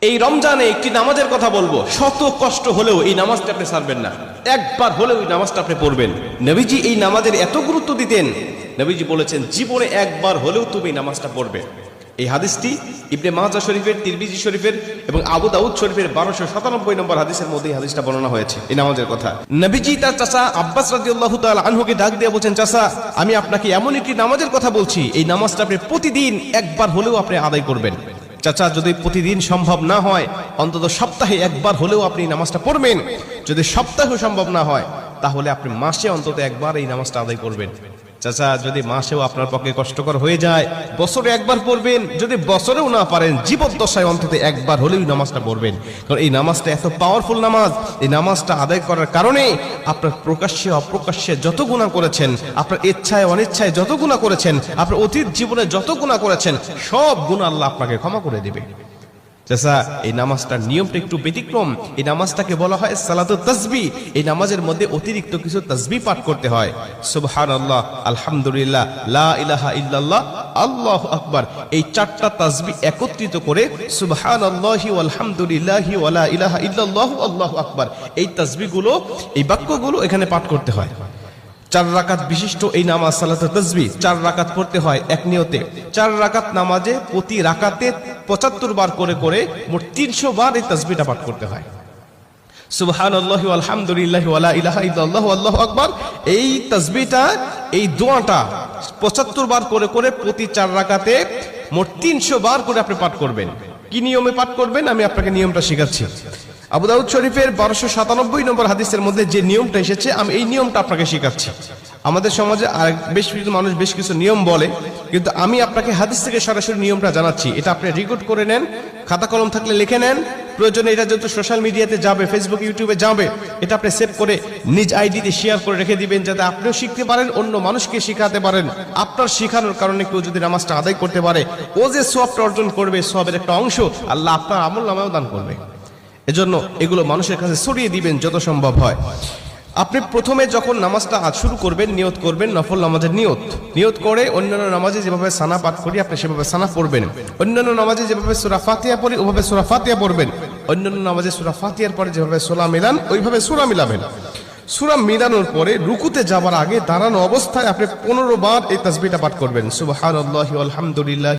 এই রমজানে একটি নামাজের কথা বলবো, শত কষ্ট হলেও এই নামাজটা আপনি ছাড়বেন না, একবার হলেও এই নামাজটা আপনি পড়বেন। নবীজি এই নামাজের এত গুরুত্ব দিতেন, নবীজি বলেছেন জীবনে একবার হলেও তুমি এই নামাজটা পড়বে। এই হাদিসটি ইবনে মাজাহ শরীফের, তিরমিজি শরীফের এবং আবু দাউদ শরীফের 1297 নম্বর হাদিসের মধ্যে এই হাদিসটা বর্ণনা হয়েছে এই নামাজের কথা। নবীজি তার চাচা আব্বাস রাদিয়াল্লাহু তাআলা আনহুকে ডাক দিয়ে বলেন, চাচা আমি আপনাকে এমন একটি নামাজের কথা বলছি, এই নামাজটা আপনি প্রতিদিন একবার হলেও আপনি আদায় করবেন। চাচা যদি প্রতিদিন সম্ভব না হয়, অন্তত সপ্তাহে একবার হলেও আপনি নামাজটা পড়বেন। যদি সপ্তাহেও সম্ভব না হয়, তাহলে আপনি মাসে অন্তত একবার এই নামাজটা আদায় করবেন। চাচা যদি মাসেও আপনার পক্ষে কষ্টকর হয়ে যায়, বছরে একবার পড়বেন। যদি বছরেও না পারেন, জীবদ্দশায় অন্তত একবার হলেও নামাজটা পড়বেন। কারণ এই নামাজটা এত পাওয়ারফুল নামাজ। এই নামাজটা আদায় করার কারণে আপনার প্রকাশ্যে অপ্রকাশ্যে যত গুনাহ করেছেন, আপনার ইচ্ছায় অনিচ্ছায় যত গুনাহ করেছেন, আপনার অতীত জীবনে যত গুনাহ করেছেন, সব গুনাহ আল্লাহ আপনাকে ক্ষমা করে দেবে। চাচা এই নামাজটার নিয়মটা একটু ব্যতিক্রম। এই নামাজটাকে বলা হয় সালাতুত তাসবিহ। এই নামাজের মধ্যে অতিরিক্ত কিছু তাসবিহ পাঠ করতে হয়। সুবহানাল্লাহ, আলহামদুলিল্লাহ, লা ইলাহা ইল্লাল্লাহ, আল্লাহু আকবার, এই চারটা তাসবিহ একত্রিত করে সুবহানাল্লাহি ওয়াল হামদুলিল্লাহি ওয়া লা ইলাহা ইল্লাল্লাহ আল্লাহু আকবার, এই তাসবিহগুলো, এই বাক্যগুলো এখানে পাঠ করতে হয়। 4 রাকাত বিশিষ্ট এই নামাজ সালাতুত তাসবিহ 4 রাকাত পড়তে হয় এক নিয়তে। 4 রাকাত নামাজে প্রতি রাকাতে 75 বার করে করে মোট 300 বার এই তাসবিহটা পাঠ করতে হয়। সুবহানাল্লাহি ওয়াল হামদুলিল্লাহি ওয়া লা ইলাহা ইল্লাল্লাহু আল্লাহু আকবার, এই তাসবিহটা, এই দোয়াটা 75 বার করে করে প্রতি 4 রাকাতে মোট 300 বার করে আপনি পাঠ করবেন। কি নিয়মে পাঠ করবেন আমি আপনাকে নিয়মটা শেখাচ্ছি। আবু দাউদ শরীফের 1297 নম্বর হাদিসের মধ্যে যে নিয়মটা এসেছে, আমি এই নিয়মটা আপনাকে শেখাচ্ছি। আমাদের সমাজে আর বেশ কিছু মানুষ বেশ কিছু নিয়ম বলে, কিন্তু আমি আপনাকে হাদিস থেকে সরাসরি নিয়মটা জানাচ্ছি। এটা আপনি রেকর্ড করে নেন, খাতা কলম থাকলে লিখে নেন। প্রয়োজনে এটা যেহেতু সোশ্যাল মিডিয়াতে যাবে, ফেসবুক ইউটিউবে যাবে, এটা আপনি সেভ করে নিজ আইডিতে শেয়ার করে রেখে দিবেন, যাতে আপনিও শিখতে পারেন, অন্য মানুষকে শিখাতে পারেন। আপনার শিখানোর কারণে কেউ যদি নামাজটা আদায় করতে পারে, ও যে সওয়াবটা অর্জন করবে, সওয়াবের একটা অংশ আল্লাহ আপনার আমলনামায়ও দান করবে। এজন্য এগুলো মানুষের কাছে ছড়িয়ে দিবেন যত সম্ভব হয়। আপনি প্রথমে যখন নামাজটা শুরু করবেন, নিয়ত করবেন নফল নামাজের নিয়ত করে অন্যান্য নামাজে যেভাবে সানা পাঠ করি আপনি সেভাবে সানা পড়বেন। অন্যান্য নামাজে যেভাবে সূরা ফাতিহা পড়ি ওভাবে সূরা ফাতিহা পড়বেন। অন্যান্য নামাজে সূরা ফাতিহার পরে যেভাবে সূরা মিলান ওইভাবে সূরা মিলাবেন। সূরা মিলানোর পরে রুকুতে যাবার আগে দাঁড়ানো অবস্থায় আপনি 15 বার এই তাসবিহটা পাঠ করবেন। সুবহানাল্লাহি ওয়াল হামদুলিল্লাহ।